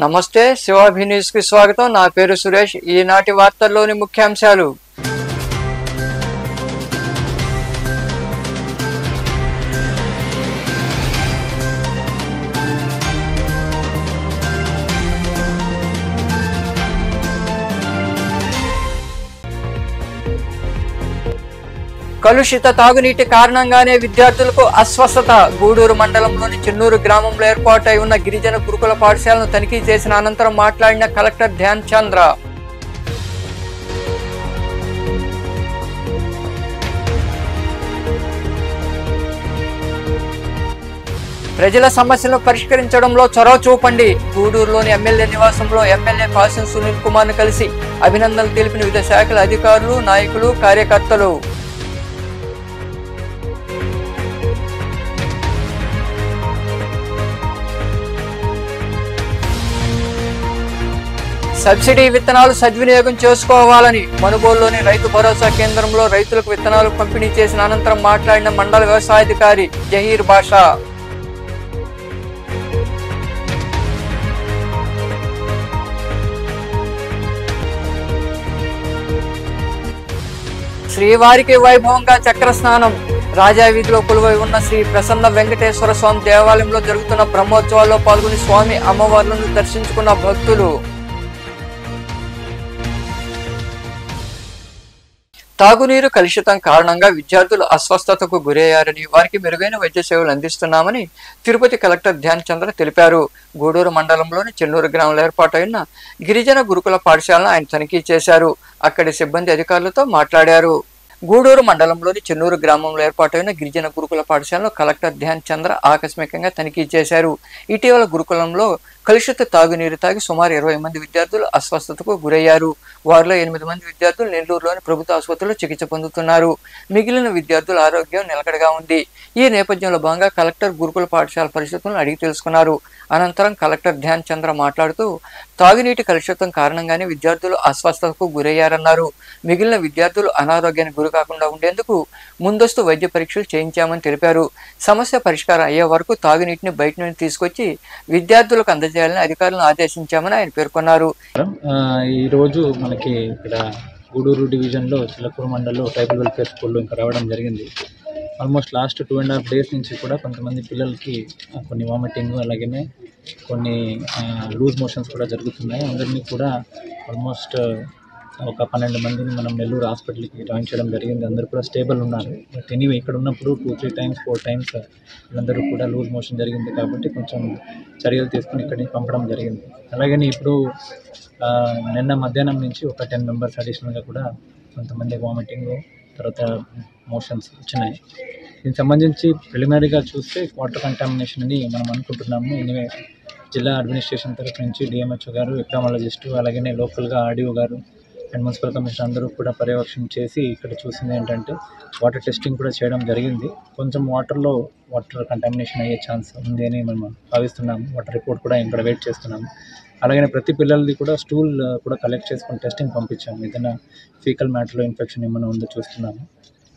నమస్తే శివాభి న్యూస్ కి స్వాగతం। నా పేరు సురేష్। ఈనాటి వార్తల్లోని ముఖ్యాంశాలు। కలుషిత తాగునీటి కారణంగానే విద్యార్థులకు అస్వస్థత। గూడూరు మండలంలోని చెన్నూరు గ్రామంలో ఏర్పాటై ఉన్న గిరిజన గురుకుల పాఠశాలను తనిఖీ చేసిన అనంతరం మాట్లాడిన కలెక్టర్ ధ్యాన్ చంద్ర, ప్రజల సమస్యలను పరిష్కరించడంలో చొరవ చూపండి। గూడూరులోని ఎమ్మెల్యే నివాసంలో ఎమ్మెల్యే పాసం సునీల్ కుమార్ ను కలిసి అభినందనలు తెలిపిన వివిధ శాఖల అధికారులు, నాయకులు, కార్యకర్తలు। సబ్సిడీ విత్తనాలు సద్వినియోగం చేసుకోవాలని మనుగోలులోని రైతు భరోసా కేంద్రంలో రైతులకు విత్తనాలు పంపిణీ చేసిన అనంతరం మాట్లాడిన మండల వ్యవసాయాధికారి జహీర్ బాషా, శ్రీవారికి వైభవంగా చక్ర స్నానం। రాజా వీధిలో కొలువై ఉన్న శ్రీ ప్రసన్న వెంకటేశ్వర స్వామి దేవాలయంలో జరుగుతున్న బ్రహ్మోత్సవాల్లో పాల్గొని స్వామి అమ్మవార్లను దర్శించుకున్న భక్తులు। తాగునీరు కలుషితం కారణంగా విద్యార్థులు అస్వస్థతకు గురయ్యారని, వారికి మెరుగైన వైద్య సేవలు అందిస్తున్నామని తిరుపతి కలెక్టర్ ధ్యాన్ చంద్ర తెలిపారు। గూడూరు మండలంలోని చెన్నూరు గ్రామంలో ఏర్పాటైన గిరిజన గురుకుల పాఠశాలను ఆయన తనిఖీ చేశారు। అక్కడి సిబ్బంది అధికారులతో మాట్లాడారు। గూడూరు మండలంలోని చెన్నూరు గ్రామంలో ఏర్పాటైన గిరిజన గురుకుల పాఠశాలను కలెక్టర్ ధ్యాన్ చంద్ర ఆకస్మికంగా తనిఖీ చేశారు। ఇటీవల గురుకులంలో కలుషిత తాగునీరు తాగి సుమారు 20 మంది విద్యార్థులు అస్వస్థతకు గురయ్యారు। వారిలో 8 మంది విద్యార్థులు నెల్లూరులోని ప్రభుత్వ ఆసుపత్రిలో చికిత్స పొందుతున్నారు। మిగిలిన విద్యార్థుల ఆరోగ్యం నిలకడగా ఉంది। ఈ నేపథ్యంలో భాగంగా కలెక్టర్ గురుకుల పాఠశాల పరిస్థితులను అడిగి తెలుసుకున్నారు। అనంతరం కలెక్టర్ ధ్యాన్ చంద్ర మాట్లాడుతూ తాగునీటి కలుషితం కారణంగానే విద్యార్థులు అస్వస్థతకు గురయ్యారన్నారు। మిగిలిన విద్యార్థులు అనారోగ్యానికి గురి కాకుండా ఉండేందుకు ముందస్తు వైద్య పరీక్షలు చేయించామని తెలిపారు। సమస్య పరిష్కారం అయ్యే వరకు తాగునీటిని బయట నుండి తీసుకొచ్చి విద్యార్థులకు అందజేయాలని అధికారులను ఆదేశించామని ఆయన పేర్కొన్నారు। ఈ రోజు మనకి ఇక్కడ గూడూరు డివిజన్లో చిలకూరు మండలంలో ట్రైబల్ వెల్ఫేర్ స్కూల్లో ఇంకా రావడం జరిగింది। ఆల్మోస్ట్ లాస్ట్ 2.5 days నుంచి కూడా కొంతమంది పిల్లలకి కొన్ని వామిటింగ్, అలాగే కొన్ని లూజ్ మోషన్స్ కూడా జరుగుతున్నాయి। అందరినీ కూడా ఆల్మోస్ట్ ఒక 12 మందిని మనం నెల్లూరు హాస్పిటల్కి జాయిన్ చేయడం జరిగింది। అందరూ కూడా స్టేబుల్ ఉన్నారు। బట్ ఎనీవే ఇక్కడ ఉన్నప్పుడు 2-3 times 4 times వీళ్ళందరూ కూడా లూజ్ మోషన్ జరిగింది కాబట్టి కొంచెం చర్యలు తీసుకుని ఇక్కడికి పంపడం జరిగింది। అలాగే ఇప్పుడు నిన్న మధ్యాహ్నం నుంచి ఒక 10 members అడిషనల్గా కూడా కొంతమంది వామిటింగ్, తర్వాత మోషన్స్ వచ్చినాయి। దీనికి సంబంధించి ప్రిలిమినరీగా చూస్తే వాటర్ కంటామినేషన్ అని మనం అనుకుంటున్నాము। ఎనీవే జిల్లా అడ్మినిస్ట్రేషన్ తరఫు నుంచి డిఎంహెచ్ఓ గారు, ఎపిడమాలజిస్టు, అలాగే లోకల్గా ఆర్డీఓ గారు అండ్ మున్సిపల్ కమిషనర్ అందరూ కూడా పర్యవేక్షణ చేసి ఇక్కడ చూసింది ఏంటంటే వాటర్ టెస్టింగ్ కూడా చేయడం జరిగింది। కొంచెం వాటర్ కంటామినేషన్ అయ్యే ఛాన్స్ ఉంది అని మనం భావిస్తున్నాము। వాటర్ రిపోర్ట్ కూడా ఇక్కడ వెయిట్ చేస్తున్నాము। అలాగే ప్రతి పిల్లలది కూడా స్టూల్ కూడా కలెక్ట్ చేసుకొని టెస్టింగ్ పంపించాము। ఏదైనా ఫీకల్ మ్యాటర్లో ఇన్ఫెక్షన్ ఏమైనా ఉందో చూస్తున్నాము।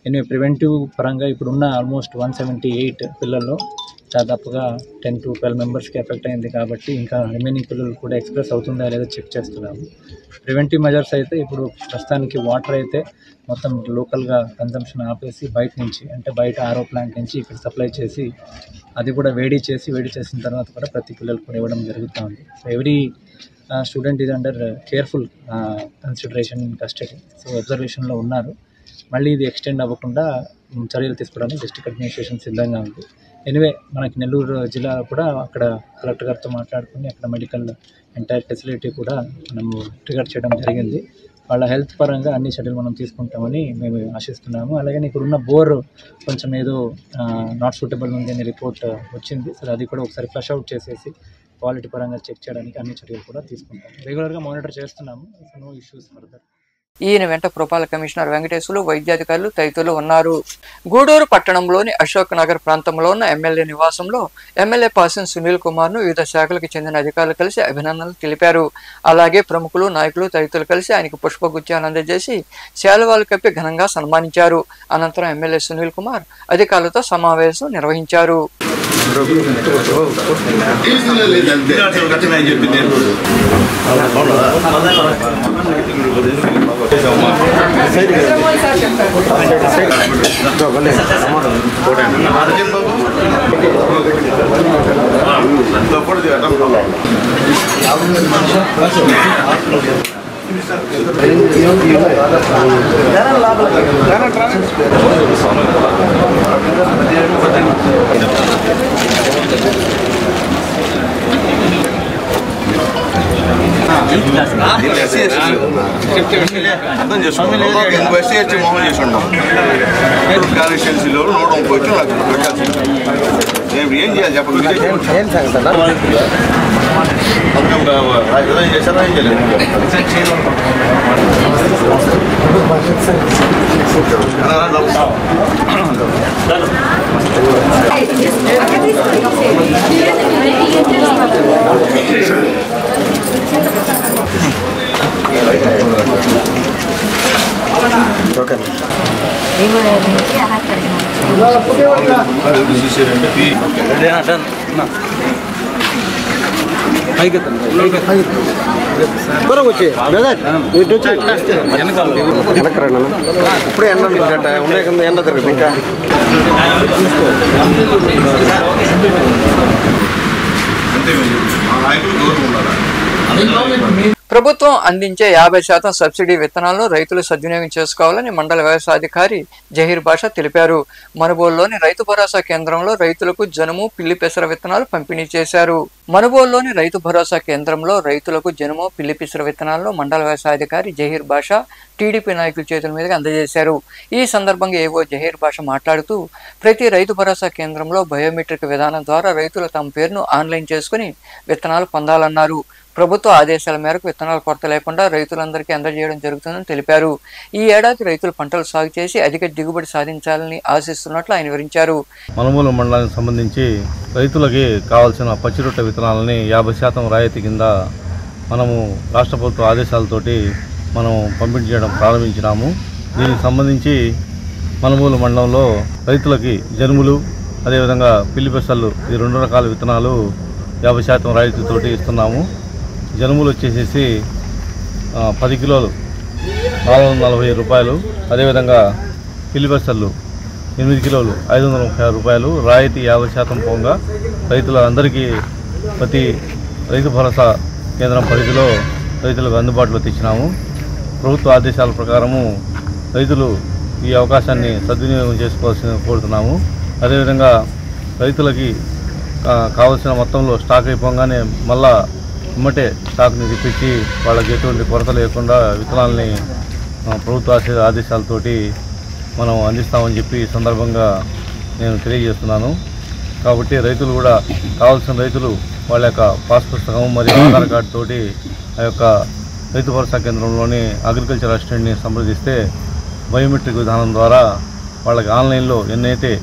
ఎనివే ప్రివెంటివ్ పరంగా ఇప్పుడున్న ఆల్మోస్ట్ 178 పిల్లల్లో దాదాపుగా 10 to 12 మెంబర్స్కి ఎఫెక్ట్ అయింది కాబట్టి ఇంకా రిమైనింగ్ పిల్లలు కూడా ఎక్స్ప్రెస్ అవుతుందా లేదా చెక్ చేస్తున్నాము। ప్రివెంటివ్ మెజర్స్ అయితే ఇప్పుడు ప్రస్తుతానికి వాటర్ అయితే మొత్తం లోకల్గా కన్జంప్షన్ ఆపేసి బయట నుంచి, అంటే బయట ఆరో ప్లాంట్ నుంచి ఇక్కడ సప్లై చేసి అది కూడా వేడి చేసిన తర్వాత కూడా ప్రతి పిల్లలకు కూడా ఇవ్వడం జరుగుతుంది। సో ఎవ్రీ స్టూడెంట్ ఇది under careful consideration in custody. So అబ్జర్వేషన్లో ఉన్నారు। మళ్ళీ ఇది ఎక్స్టెండ్ అవ్వకుండా చర్యలు తీసుకోవడానికి డిస్ట్రిక్ట్ అడ్మినిస్ట్రేషన్ సిద్ధంగా ఉంది। ఎనివే మనకి నెల్లూరు జిల్లా కూడా అక్కడ కలెక్టర్ గారితో మాట్లాడుకుని అక్కడ మెడికల్ ఎంటైర్ ఫెసిలిటీ కూడా మనము ట్రిగర్ చేయడం జరిగింది। వాళ్ళ హెల్త్ పరంగా అన్ని చర్యలు మనం తీసుకుంటామని మేము ఆశిస్తున్నాము। అలాగే ఇక్కడున్న బోర్ కొంచెం ఏదో నాట్ సూటబుల్ ఉంది అని రిపోర్ట్ వచ్చింది। సో అది కూడా ఒకసారి ఫ్లష్ అవుట్ చేసేసి క్వాలిటీ పరంగా చెక్ చేయడానికి అన్ని చర్యలు కూడా తీసుకుంటాము। రెగ్యులర్గా మానిటర్ చేస్తున్నాము। No issues further. ఈయన వెంట పురపాలక కమిషనర్ వెంకటేశ్వర్లు, వైద్యాధికారులు తదితరులు ఉన్నారు। గూడూరు పట్టణంలోని అశోక్ నగర్ ప్రాంతంలో ఉన్న ఎమ్మెల్యే నివాసంలో ఎమ్మెల్యే పాసం సునీల్ కుమార్ ను వివిధ శాఖలకు చెందిన అధికారులు కలిసి అభినందనలు తెలిపారు। అలాగే ప్రముఖులు, నాయకులు తదితరులు కలిసి ఆయనకు పుష్పగుచ్చాన్ని అందజేసి శాలువాలు కప్పి ఘనంగా సన్మానించారు। అనంతరం ఎమ్మెల్యే సునీల్ కుమార్ అధికారులతో సమావేశం నిర్వహించారు। అర్థం చేసుకోవాలి ఎస్సీ మోహన్ చేసి ఉన్నాం కాన్స్టిట్యున్సీలో 130 నాకు పెట్టాల్సింది నేను ఏం చేయాలి చెప్పండి చేశారా ఏం చేయలేదు ఇప్పుడే ఎండ ఉండే కింద ఎండ తిరగదు ఇంకా ప్రభుత్వం అందించే 50% సబ్సిడీ విత్తనాలను రైతులు సద్వినియోగం చేసుకోవాలని మండల వ్యవసాయాధికారి జహీర్ బాషా తెలిపారు. మనుబోలులోని రైతు భరోసా కేంద్రంలో రైతులకు జనుము, పిల్లి పెసర విత్తనాలు పంపిణీ చేశారు. మనుబోలులోని రైతు భరోసా కేంద్రంలో రైతులకు జనుము, పిల్లి పెసర విత్తనాలను మండల వ్యవసాయాధికారి జహీర్ బాషా టీడీపీ నాయకుల చేతుల మీదుగా అందజేశారు. ఈ సందర్భంగా ఏవో జహీర్ బాషా మాట్లాడుతూ ప్రతి రైతు భరోసా కేంద్రంలో బయోమెట్రిక్ విధానం ద్వారా రైతులు తమ పేరును ఆన్లైన్ చేసుకుని విత్తనాలు పొందాలన్నారు. ప్రభుత్వ ఆదేశాల మేరకు విత్తనాల కొరత లేకుండా రైతులందరికీ అందజేయడం జరుగుతుందని తెలిపారు. ఈ ఏడాది రైతులు పంటలు సాగు చేసి అధిక దిగుబడి సాధించాలని ఆశిస్తున్నట్లు ఆయన వివరించారు. మనుబోలు మండలానికి సంబంధించి రైతులకి కావాల్సిన పచ్చిరొట్ట విత్తనాలని 50% రాయితీ కింద మనము రాష్ట్ర ప్రభుత్వ ఆదేశాలతోటి మనం పంపిణీ చేయడం ప్రారంభించినాము. దీనికి సంబంధించి మనుబోలు మండలంలో రైతులకి జనుములు అదేవిధంగా పిల్లి పెసళ్ళు ఈ 2 రకాల విత్తనాలు 50% రాయితీతోటి ఇస్తున్నాము. జనుములు వచ్చేసేసి 10 కిలోలు 440 రూపాయలు, అదేవిధంగా పిల్లి పెసళ్ళు 8 కిలోలు 536 రూపాయలు రాయితీ 50% పోగా రైతులందరికీ ప్రతి రైతు భరోసా కేంద్రం పరిధిలో రైతులకు అందుబాటులో తెచ్చినాము. ప్రభుత్వ ఆదేశాల ప్రకారము రైతులు ఈ అవకాశాన్ని సద్వినియోగం చేసుకోవాల్సింది కోరుతున్నాము. అదేవిధంగా రైతులకి కావలసిన మొత్తంలో స్టాక్ అయిపోగానే మళ్ళా ఇమ్మటే స్టాక్ని తెప్పించి వాళ్ళకి ఎటువంటి కొరత లేకుండా విత్తనాలని ప్రభుత్వ ఆదేశాలతోటి మనం అందిస్తామని చెప్పి ఈ సందర్భంగా నేను తెలియజేస్తున్నాను. కాబట్టి రైతులు కూడా కావాల్సిన రైతులు వాళ్ళ యొక్క పాస్ పుస్తకం మరియు ఆధార్ కార్డు తోటి ఆ యొక్క రైతు భరోసా కేంద్రంలోని అగ్రికల్చర్ అసిస్టెంట్ని సంప్రదిస్తే బయోమెట్రిక్ విధానం ద్వారా వాళ్ళకి ఆన్లైన్లో ఎన్నైతే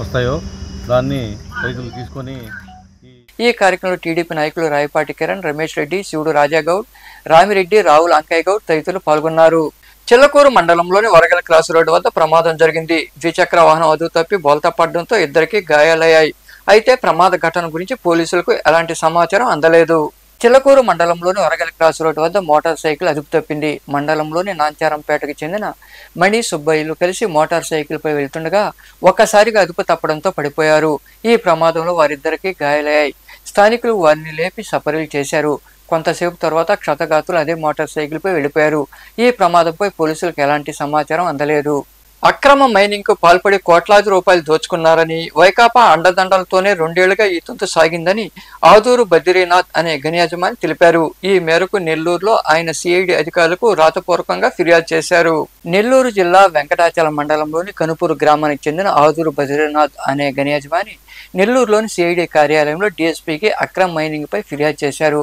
వస్తాయో దాన్ని రైతులు తీసుకొని ఈ కార్యక్రమంలో టీడీపీ నాయకులు రాయపాటి కిరణ్, రమేష్ రెడ్డి, శివుడు రాజాగౌడ్, రామిరెడ్డి, రావుల్ అంకయ్య గౌడ్ తదితరులు పాల్గొన్నారు. చిల్లకూరు మండలంలోని వరగల క్రాస్ రోడ్డు వద్ద ప్రమాదం జరిగింది. ద్విచక్ర వాహనం అదుపు తప్పి బోల్తా పడడంతో ఇద్దరికి గాయాలయ్యాయి. అయితే ప్రమాద ఘటన గురించి పోలీసులకు ఎలాంటి సమాచారం అందలేదు. చిల్లకూరు మండలంలోని వరగల క్రాస్ రోడ్డు వద్ద మోటార్ సైకిల్ అదుపు తప్పింది. మండలంలోని నాంచారంపేటకు చెందిన మణి సుబ్బయ్యలు కలిసి మోటార్ సైకిల్ పై వెళ్తుండగా ఒక్కసారిగా అదుపు తప్పడంతో పడిపోయారు. ఈ ప్రమాదంలో వారిద్దరికీ గాయాలయ్యాయి. స్థానికులు వారిని లేపి సపర్యలు చేశారు. కొంతసేపు తర్వాత క్షతగాతులు అదే మోటార్ సైకిల్ పై వెళ్లిపోయారు. ఈ ప్రమాదంపై పోలీసులకు ఎలాంటి సమాచారం అందలేదు. అక్రమ మైనింగ్ కు పాల్పడి కోట్లాది రూపాయలు దోచుకున్నారని, వైకాపా అండదండలతోనే 2 ఏళ్లుగా ఈ తంతు సాగిందని ఆదూరు బద్రీనాథ్ అనే గని యజమాని తెలిపారు. ఈ మేరకు నెల్లూరులో ఆయన సిఐడి అధికారులకు రాతపూర్వకంగా ఫిర్యాదు చేశారు. నెల్లూరు జిల్లా వెంకటాచలం మండలంలోని కనుపూరు గ్రామానికి చెందిన ఆదూరు బద్రీనాథ్ అనే గని యజమాని నెల్లూరులోని సిఐడి కార్యాలయంలో డీఎస్పీకి అక్రమ మైనింగ్ పై ఫిర్యాదు చేశారు.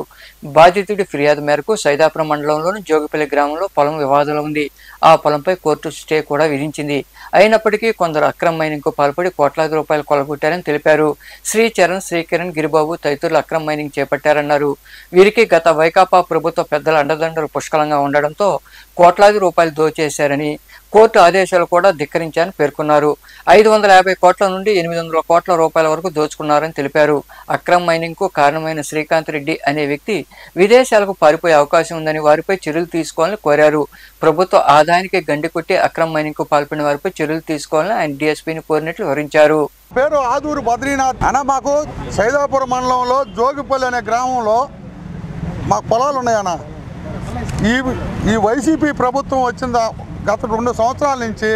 బాధితుడి ఫిర్యాదు మేరకు సైదాపురం మండలంలోని జోగిపల్లి గ్రామంలో పొలం వివాదంలో ఉంది. ఆ పొలంపై కోర్టు స్టే కూడా విధించింది. అయినప్పటికీ కొందరు అక్రమ మైనింగ్ కు పాల్పడి కోట్లాది రూపాయలు కొలగొట్టారని తెలిపారు. శ్రీచరణ్, శ్రీకిరణ్, గిరిబాబు తదితరులు అక్రమ మైనింగ్ చేపట్టారన్నారు. వీరికి గత వైకాపా ప్రభుత్వ పెద్దల అండదండలు పుష్కలంగా ఉండడంతో కోట్లాది రూపాయలు దోచేశారని, కోర్టు ఆదేశాలు కూడా ధిక్కరించారని పేర్కొన్నారు. 550 కోట్ల నుండి 800 కోట్ల రూపాయల వరకు దోచుకున్నారని తెలిపారు. అక్రమ మైనింగ్ కు కారణమైన శ్రీకాంత్ రెడ్డి అనే వ్యక్తి విదేశాలకు పారిపోయే అవకాశం ఉందని వారిపై చర్యలు తీసుకోవాలని కోరారు. ప్రభుత్వ ఆదాయానికి గండి కొట్టి అక్రమ మైనింగ్ కు పాల్పడిన వారిపై చర్యలు తీసుకోవాలని ఆయన డీఎస్పీని కోరినట్లు వివరించారు. పేరు ఆదూరు బద్రీనాథ్ అన్న. మాకు సైదాపురం మండలంలో జోగిపల్లి అనే గ్రామంలో మాకు పొలాలు ఉన్నాయన్న. ఈ వైసీపీ ప్రభుత్వం వచ్చిన గత 2 సంవత్సరాల నుంచి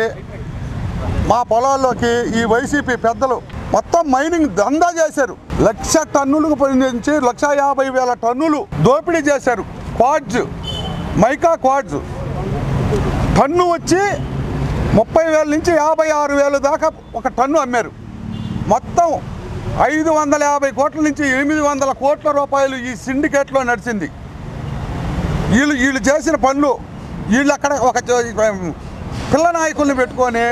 మా పొలాల్లోకి ఈ వైసీపీ పెద్దలు మొత్తం మైనింగ్ దందా చేశారు. 1,00,000 టన్నులకు నుంచి 1,50,000 టన్నులు దోపిడీ చేశారు. క్వాడ్జ్, మైకా క్వాడ్జ్ టన్ను వచ్చి 30,000 నుంచి 56,000 దాకా ఒక టన్ను అమ్మారు. మొత్తం 550 కోట్ల నుంచి 800 కోట్ల రూపాయలు ఈ సిండికేట్లో నడిచింది. వీళ్ళు చేసిన పనులు, వీళ్ళు అక్కడ ఒక పిల్ల నాయకుల్ని పెట్టుకొని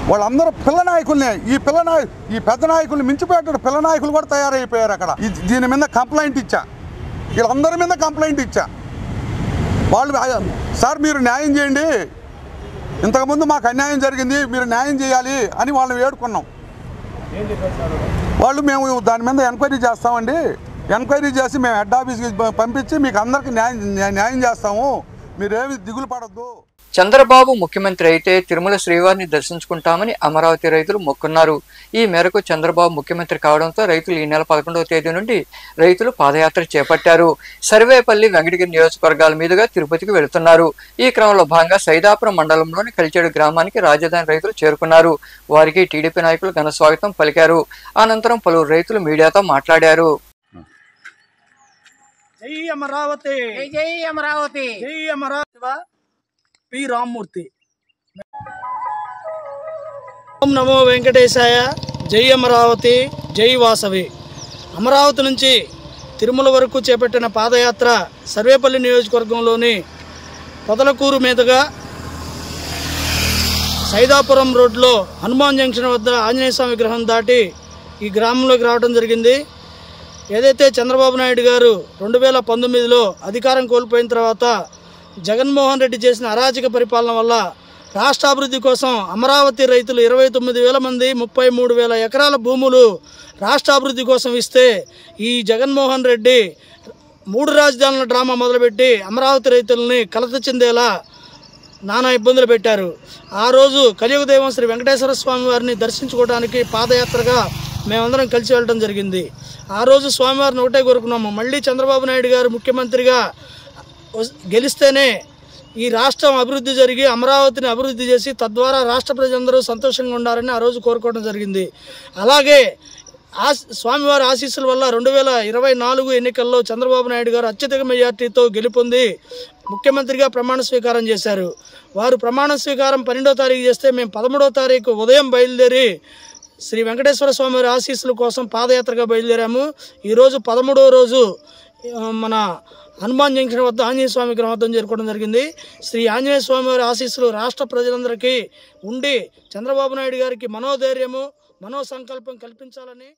వాళ్ళందరూ పిల్ల నాయకుల్ని ఈ పెద్ద నాయకుల్ని మించిపోయేట పిల్ల నాయకులు కూడా తయారైపోయారు అక్కడ. దీని మీద కంప్లైంట్ ఇచ్చా, వీళ్ళందరి మీద కంప్లైంట్ ఇచ్చా. వాళ్ళు సార్ మీరు న్యాయం చేయండి, ఇంతకుముందు మాకు అన్యాయం జరిగింది, మీరు న్యాయం చేయాలి అని వాళ్ళని వేడుకున్నాం. వాళ్ళు మేము దాని మీద ఎంక్వైరీ చేస్తామండి, ఎంక్వైరీ చేసి మేము హెడ్ ఆఫీస్కి పంపించి మీకు అందరికీ న్యాయం చేస్తాము, మీరేమి దిగులు పడద్దు. చంద్రబాబు ముఖ్యమంత్రి అయితే తిరుమల శ్రీవారిని దర్శించుకుంటామని అమరావతి రైతులు మొక్కున్నారు. ఈ మేరకు చంద్రబాబు ముఖ్యమంత్రి కావడంతో రైతులు ఈ నెల 11వ తేదీ నుండి రైతులు పాదయాత్ర చేపట్టారు. సర్వేపల్లి, వెంకటగిరి నియోజకవర్గాల మీదుగా తిరుపతికి వెళుతున్నారు. ఈ క్రమంలో భాగంగా సైదాపురం మండలంలోని కలిచేడు గ్రామానికి రాజధాని రైతులు చేరుకున్నారు. వారికి టీడీపీ నాయకులు ఘన స్వాగతం పలికారు. అనంతరం పలువురు రైతులు మీడియాతో మాట్లాడారు. జై అమరావతి, జై అమరావతి, జై అమరావతి. పి రామ్మూర్తి. ఓం నమో వెంకటేశాయ. జై అమరావతి, జై వాసవి. అమరావతి నుంచి తిరుమల వరకు చేపట్టిన పాదయాత్ర సర్వేపల్లి నియోజకవర్గంలోని పొదలకూరు మీదుగా సైదాపురం రోడ్లో హనుమాన్ జంక్షన్ వద్ద ఆంజనేయ స్వామి విగ్రహం దాటి ఈ గ్రామంలోకి రావడం జరిగింది. ఏదైతే చంద్రబాబు నాయుడు గారు 2019లో అధికారం కోల్పోయిన తర్వాత జగన్మోహన్ రెడ్డి చేసిన అరాచక పరిపాలన వల్ల రాష్ట్ర అభివృద్ధి కోసం అమరావతి రైతులు 29,000 మంది 33,000 ఎకరాల భూములు రాష్ట్ర అభివృద్ధి కోసం ఇస్తే ఈ జగన్మోహన్ రెడ్డి 3 రాజధానుల డ్రామా మొదలుపెట్టి అమరావతి రైతులని కలత చెందేలా నానా ఇబ్బందులు పెట్టారు. ఆ రోజు కలియుగ దైవం శ్రీ వెంకటేశ్వర స్వామి వారిని దర్శించుకోవడానికి పాదయాత్రగా మేమందరం కలిసి వెళ్ళడం జరిగింది. ఆ రోజు స్వామివారిని ఒకటే కోరుకున్నాము, మళ్ళీ చంద్రబాబు నాయుడు గారు ముఖ్యమంత్రిగా గెలిస్తేనే ఈ రాష్ట్రం అభివృద్ధి జరిగి అమరావతిని అభివృద్ధి చేసి తద్వారా రాష్ట్ర ప్రజలందరూ సంతోషంగా ఉండాలని ఆ రోజు కోరుకోవడం జరిగింది. అలాగే స్వామివారి ఆశీస్సుల వల్ల 2024 ఎన్నికల్లో చంద్రబాబు నాయుడు గారు అత్యధిక మెజార్టీతో గెలుపొంది ముఖ్యమంత్రిగా ప్రమాణ స్వీకారం చేశారు. వారు ప్రమాణ స్వీకారం 12వ తారీఖు చేస్తే మేము 13వ తారీఖు ఉదయం బయలుదేరి శ్రీ వెంకటేశ్వర స్వామి వారి ఆశీస్సుల కోసం పాదయాత్రగా బయలుదేరాము. ఈరోజు 13వ రోజు మన హనుమాన్ జంక్షన్ వద్ద ఆంజనేయ స్వామి విగ్రహం వద్ద చేరుకోవడం జరిగింది. శ్రీ ఆంజనేయ స్వామి వారి ఆశీస్సులు రాష్ట్ర ప్రజలందరికీ ఉండి చంద్రబాబు నాయుడు గారికి మనోధైర్యము మనోసంకల్పం కల్పించాలని.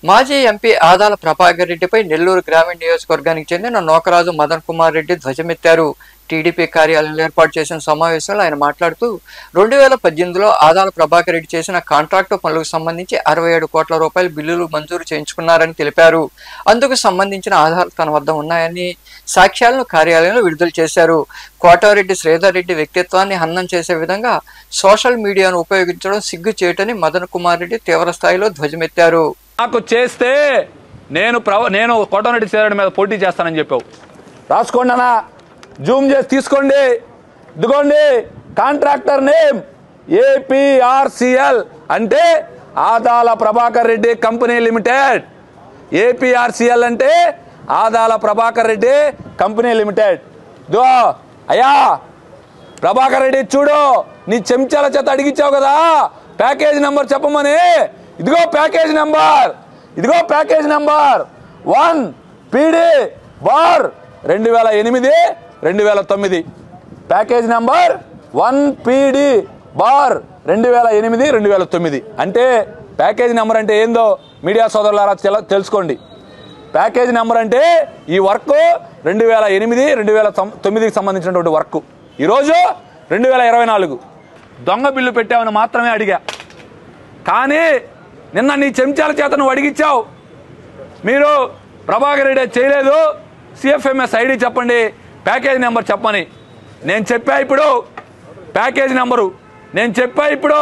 మాజీ ఎంపీ ఆదాల ప్రభాకర్ రెడ్డిపై నెల్లూరు గ్రామీణ నియోజకవర్గానికి చెందిన నోకరాజు మదన్ కుమార్ రెడ్డి ధ్వజమెత్తారు. టీడీపీ కార్యాలయంలో ఏర్పాటు చేసిన సమావేశంలో ఆయన మాట్లాడుతూ 2018లో ఆదాల ప్రభాకర్ రెడ్డి చేసిన కాంట్రాక్టు పనులకు సంబంధించి 67 కోట్ల రూపాయల బిల్లులు మంజూరు చేయించుకున్నారని తెలిపారు. అందుకు సంబంధించిన ఆధారాలు తన వద్ద ఉన్నాయని సాక్ష్యాలను కార్యాలయంలో విడుదల చేశారు. కోటారెడ్డి శ్రీధర్ రెడ్డి వ్యక్తిత్వాన్ని హననం చేసే విధంగా సోషల్ మీడియాను ఉపయోగించడం సిగ్గు చేయటని మదన్ కుమార్ రెడ్డి తీవ్ర స్థాయిలో ధ్వజమెత్తారు. నాకు చేస్తే నేను కోటారెడ్డి శ్రీధర్ మీద పోటీ చేస్తానని చెప్పావు. రాసుకోండి అన్న, జూమ్ చేసి తీసుకోండి. ఇదిగోండి కాంట్రాక్టర్ నేమ్ APRCL అంటే Adala Prabhakar Reddy company limited. APRCL అంటే ఆదాల ప్రభాకర్ రెడ్డి కంపెనీ లిమిటెడ్. దో అయ్యా ప్రభాకర్ రెడ్డి చూడు, నీ చెంచాల చేత అడిగిచ్చావు కదా ప్యాకేజ్ నెంబర్ చెప్పమని. ఇదిగో ప్యాకేజ్ నెంబర్, ఇదిగో package number 1 PD bar 2008-2009 package number 1 PD bar 2008-2009. అంటే ప్యాకేజ్ నెంబర్ అంటే ఏందో మీడియా సోదరులారా తెలుసుకోండి. ప్యాకేజ్ నెంబర్ అంటే ఈ వర్క్ 2008-2009కి సంబంధించినటువంటి వర్క్. ఈరోజు 2024 దొంగ బిల్లు పెట్టామని మాత్రమే అడిగా. కానీ నిన్న నీ చెంచాల చేత నువ్వు అడిగిచ్చావు. మీరు ప్రభాకర్ రెడ్డి చేయలేదు, సిఎఫ్ఎంఎస్ ఐడి చెప్పండి, ప్యాకేజ్ నెంబర్ చెప్పమని. నేను చెప్పా ఇప్పుడు ప్యాకేజ్ నెంబరు, నేను చెప్పా ఇప్పుడు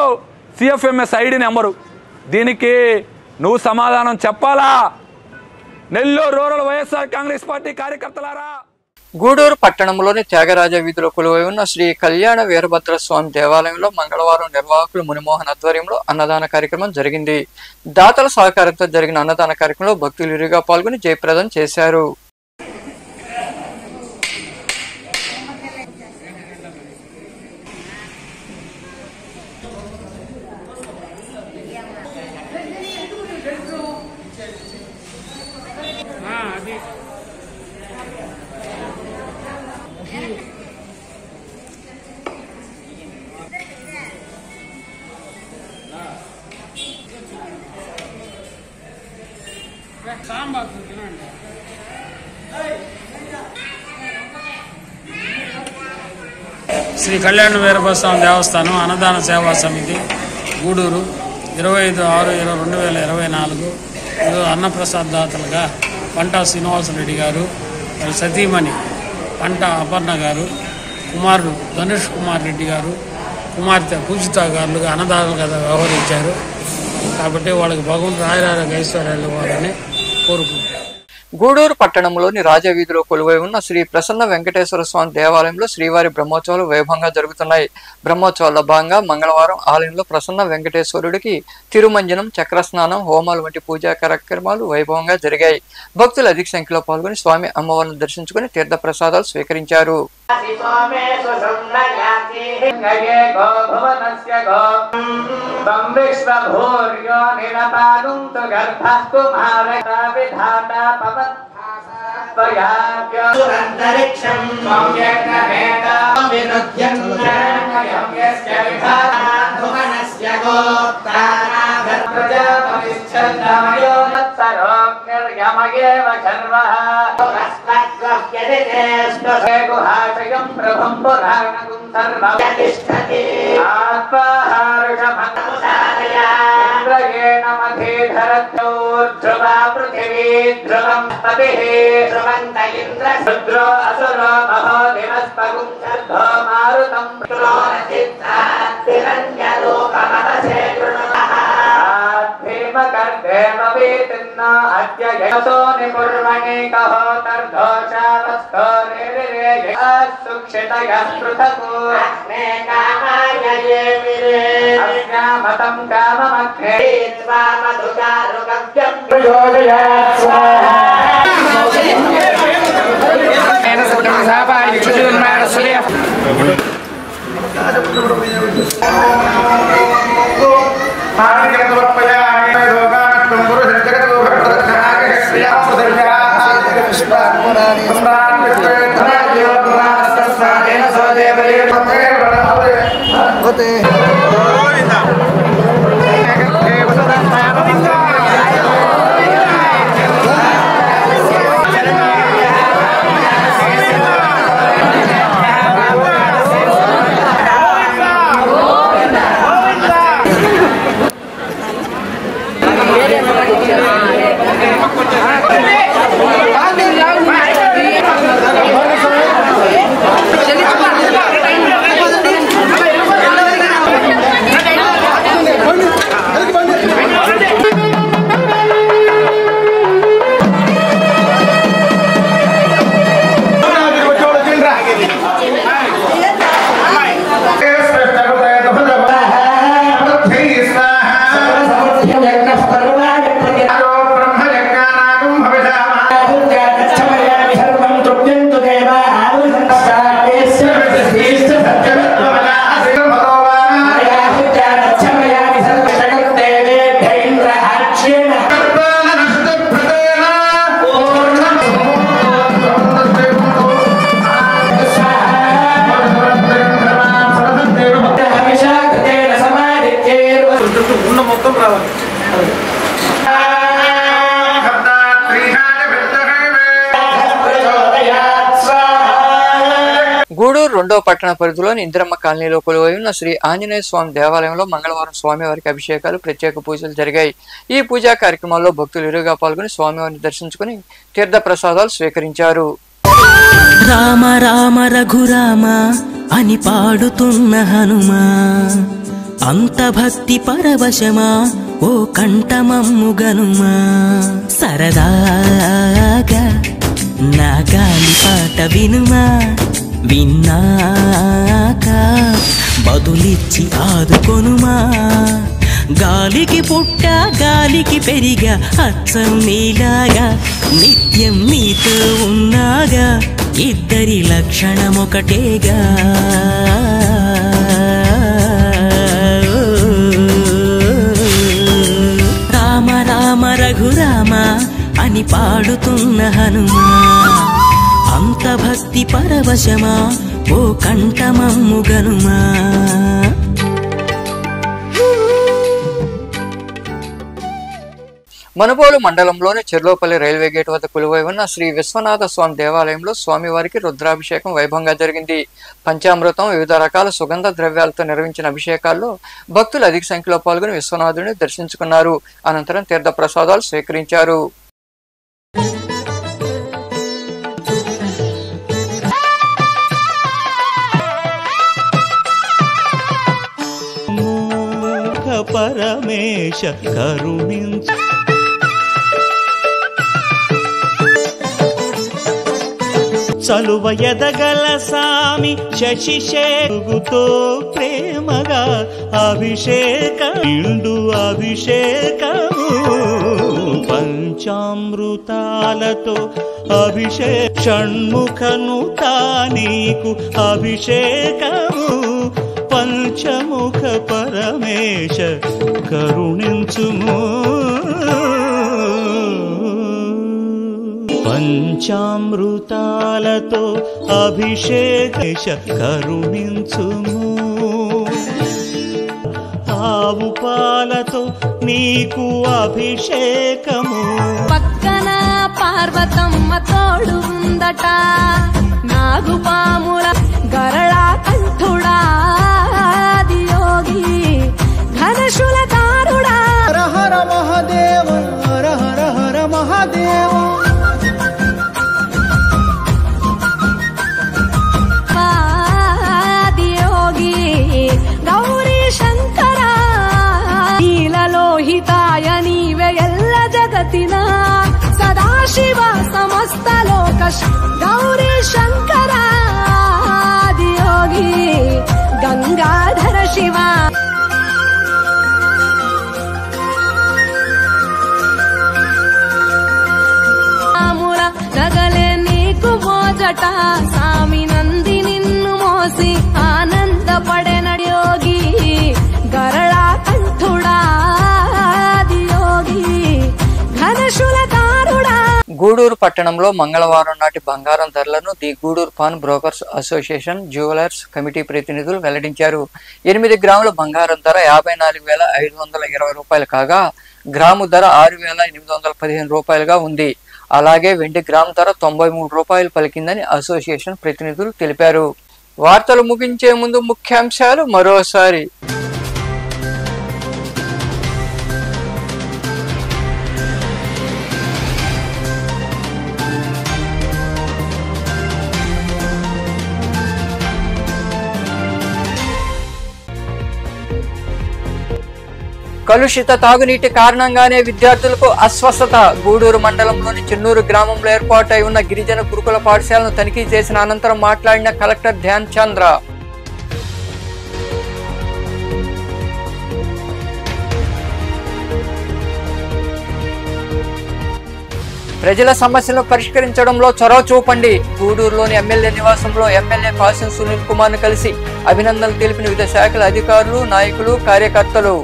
సిఎఫ్ఎంఎస్ ఐడి నెంబరు. దీనికి నువ్వు సమాధానం చెప్పాలా? నెల్లూరు రూరల్ వైఎస్ఆర్ కాంగ్రెస్ పార్టీ కార్యకర్తలారా, గూడూరు పట్టణంలోని త్యాగరాజ వీధిలో కొలువై ఉన్న శ్రీ కళ్యాణ వీరభద్ర స్వామి దేవాలయంలో మంగళవారం నిర్వాహకులు మునిమోహన్ ఆధ్వర్యంలో అన్నదాన కార్యక్రమం జరిగింది. దాతల సహకారంతో జరిగిన అన్నదాన కార్యక్రమంలో భక్తులు ఇరుగా పాల్గొని జయప్రదం చేశారు. శ్రీ కళ్యాణ వీరభద్రస్వామి దేవస్థానం అన్నదాన సేవా సమితి గూడూరు 25/6/2024 అన్నప్రసాద్ దాతలుగా పంటా శ్రీనివాసరెడ్డి గారు, సతీమణి పంట అపర్ణ గారు, కుమారుడు ధనుష్ కుమార్ రెడ్డి గారు, కుమార్తె పూజిత గారులుగా అన్నదాతలుగా వ్యవహరించారు. కాబట్టి వాళ్ళకి భగవంతుడు రాయరాజ ఐశ్వర్యాలు ఇవ్వాలని కోరుకుంటున్నారు. గూడూరు పట్టణంలోని రాజవీధిలో కొలువై ఉన్న శ్రీ ప్రసన్న వెంకటేశ్వర స్వామి దేవాలయంలో శ్రీవారి బ్రహ్మోత్సవాలు వైభవంగా జరుగుతున్నాయి. బ్రహ్మోత్సవాల్లో భాగంగా మంగళవారం ఆలయంలో ప్రసన్న వెంకటేశ్వరుడికి తిరుమంజనం, చక్రస్నానం, హోమాలు వంటి పూజా కార్యక్రమాలు వైభవంగా జరిగాయి. భక్తులు అధిక సంఖ్యలో పాల్గొని స్వామి అమ్మవారిని దర్శించుకుని తీర్థ ప్రసాదాలు స్వీకరించారు. గూడూరు 2వ పట్టణ పరిధిలోని ఇందిరమ్మ కాలనీలో కొలువై ఉన్న శ్రీ ఆంజనేయ స్వామి దేవాలయంలో మంగళవారం స్వామివారికి అభిషేకాలు ప్రత్యేక పూజలు జరిగాయి. ఈ పూజా కార్యక్రమాల్లో భక్తులు ఇరుగా పాల్గొని స్వామివారిని దర్శించుకుని తీర్థ ప్రసాదాలు స్వీకరించారు. రామ రామ రఘురామ అని పాడుతున్న హనుమా, అంత భక్తి పరవశమా ఓ కంఠమమ్ము గనుమా, సరదాగా నా గాలి పాట వినుమా, విన్నాక బదులిచ్చి ఆదుకొనుమా, గాలికి పుట్ట గాలికి పెరిగా అచ్చం నీలాగా నిత్యం నీతో ఉన్నాగా ఇద్దరి లక్షణం ఒకటేగా. రామ రామ రఘురామ అని పాడుతున్న హనుమా, అంత భక్తి పరవశమా ఓ కంఠమమ్ము గనుమా. మనుబోలు మండలంలోని చెర్లోపల్లి రైల్వే గేట్ వద్ద కొలువై ఉన్న శ్రీ విశ్వనాథ స్వామి దేవాలయంలో స్వామివారికి రుద్రాభిషేకం వైభవంగా జరిగింది. పంచామృతం, వివిధ రకాల సుగంధ ద్రవ్యాలతో నిర్వహించిన అభిషేకాల్లో భక్తులు అధిక సంఖ్యలో పాల్గొని విశ్వనాథుని దర్శించుకున్నారు. అనంతరం తీర్థ ప్రసాదాలు స్వీకరించారు. పరమేశ కరుణించు చలువ ఎదగల సామి శశిశేగుతో ప్రేమగా అభిషేకం అభిషేకము పంచామృతాలతో అభిషేక షణ్ముఖను తానీకు అభిషేకము పంచముఖ పరమేశ కరుణించుము పంచామృతాలతో అభిషేకేశ కరుణించుము ఆవు పాలతో నీకు అభిషేకము పక్కన పార్వతమ్మ తోడు ఉందట నాగుపాముల గరళా కంఠుడా యోగి ఘనశుల దారుడా హర హర మహాదేవ హర హర హర మహాదేవ యోగి గౌరీ శంకర నీలలోహితాయ నీవే ఎల్ల జగతిన సదాశివ సమస్త లోక గౌరీ శంకర యోగి గంగాధర శివ నగలే నీకు మోజట సామి నంది నిన్ను మోసి ఆనందపడెన యోగి గరళా కంఠుడా యోగి ఘనశుల దారుడా. గూడూరు పట్టణంలో మంగళవారం నాటి బంగారం ధరలను the Guduru pawn brokers association jewellers committee ప్రతినిధులు వెల్లడించారు. 8 గ్రాముల బంగారం ధర 54,520 రూపాయలు కాగా గ్రాము ధర 6,815 రూపాయలుగా ఉంది. అలాగే వెండి గ్రాము ధర 93 రూపాయలు పలికిందని అసోసియేషన్ ప్రతినిధులు తెలిపారు. వార్తలు ముగించే ముందు ముఖ్యాంశాలు మరోసారి. కలుషిత తాగునీటి కారణంగానే విద్యార్థులకు అస్వస్థత. గూడూరు మండలంలోని చెన్నూరు గ్రామంలో ఏర్పాటై ఉన్న గిరిజన గురుకుల పాఠశాలను తనిఖీ చేసిన అనంతరం మాట్లాడిన కలెక్టర్ ధ్యాన్ చంద్ర. ప్రజల సమస్యలను పరిష్కరించడంలో చొరవ చూపండి. గూడూరులోని ఎమ్మెల్యే నివాసంలో ఎమ్మెల్యే కాసిం సునీల్ కుమార్ ను కలిసి అభినందనలు తెలిపిన వివిధ శాఖల అధికారులు, నాయకులు, కార్యకర్తలు.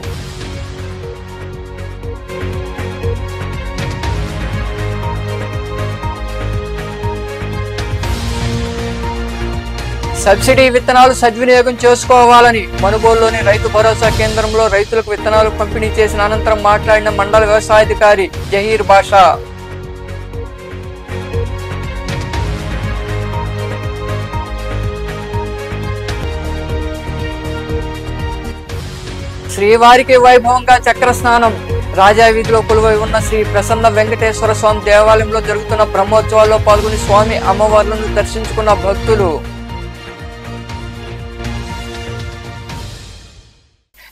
సబ్సిడీ విత్తనాలు సద్వినియోగం చేసుకోవాలని మనుబోలులోని రైతు భరోసా కేంద్రంలో రైతులకు విత్తనాలు పంపిణీ చేసిన అనంతరం మాట్లాడిన మండల వ్యవసాయాధికారి జహీర్ బాషా. శ్రీవారికి వైభవంగా చక్ర స్నానం. రాజా వీధిలో కొలువై ఉన్న శ్రీ ప్రసన్న వెంకటేశ్వర స్వామి దేవాలయంలో జరుగుతున్న బ్రహ్మోత్సవాల్లో పాల్గొని స్వామి అమ్మవార్లను దర్శించుకున్న భక్తులు.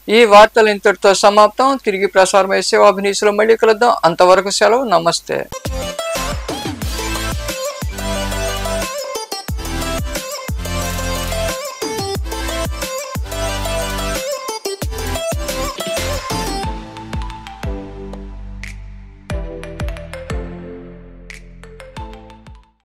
ఈ వార్తలు ఇంతటితో సమాప్తం. తిరిగి ప్రసారం అయ్యే సేవాభినీసులో మళ్ళీ కలుద్దాం. అంతవరకు సెలవు. నమస్తే.